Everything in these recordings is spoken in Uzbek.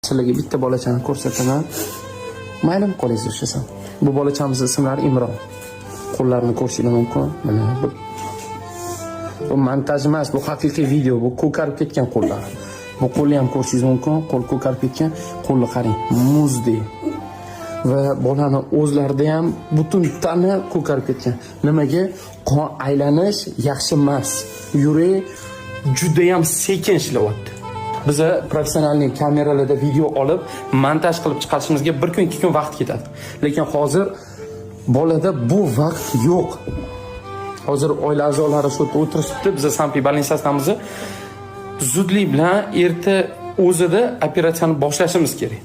Sizlarga bitta bolachani ko'rsataman. Maylim qo'lingiz ushlasin. Bu bolachamiz ismlari Imron. Qo'llarini ko'rishingiz mumkin. Mana bu montaj emas, bu haqiqiy video. Bu ko'karib ketgan qo'llar. Bu qo'lni ham ko'rishingiz mumkin. Qo'l ko'karib ketgan. Qo'lni qarang, muzdek. Va bolani o'zlarida ham butun tana ko'karib ketgan. Nimaga? Qon aylanish yaxshi emas. Yurak juda ham sekin ishlayapti. Biz professional kameralarda video olib, montaj qilib chiqarishimizga 1 kun 2 kun vaqt ketadi. Lekin hozir bolada bu vaqt yo'q. Hozir oila a'zolari shu yerda o'tirishibdi. Biz Sampi больницасidamiz zudlik bilan erta o'zida operatsiyani boshlashimiz kerak.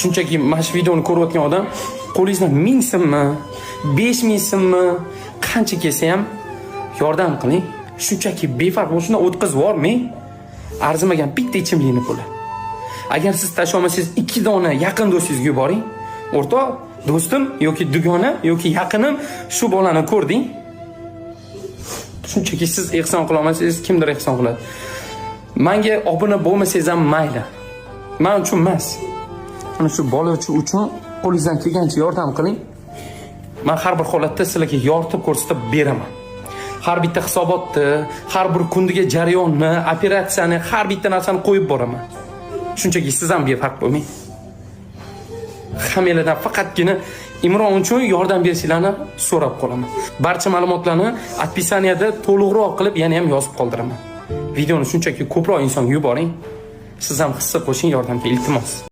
Shunchaki mana shu videoni ko'rayotgan odam qo'lingizdan 1000 so'mmi, 5000 so'mmi qancha kelsa ham yordam qiling. Shunchaki befarq bo'lishini o'tkazib yubormang. Arzimagan bitta ichimlikni puli. Agar siz tasha olmasangiz 2 dona yaqin do'stingizga yuboring. O'rtoq, do'stim yoki dugona yoki yaqinim shu bolani ko'rding. Shunchaki siz ehson qila olmasangiz kimdir ehson qiladi. Menga obuna bo'lmasangiz ham mayli. Men uchun emas. Mana shu bola uchun qo'lingizdan kelgancha yordam qiling. Men har bir holatda sizlarga yoritib ko'rsatib beraman. Har bitta hisobotni, har bir kundiga jarayonni, operatsiyani, har bitta narsani qo'yib boraman. Shunchaki siz ham befarq bo'lmang. Hammalardan faqatgina Imron uchun yordam berishlarini so'rab qolaman. Barcha ma'lumotlarni opisiyaniyada to'liqroq qilib yana ham yozib qoldiraman. Videoni shunchaki ko'proq insonga yuboring. Siz ham hissa qo'shing, yordamga iltimos.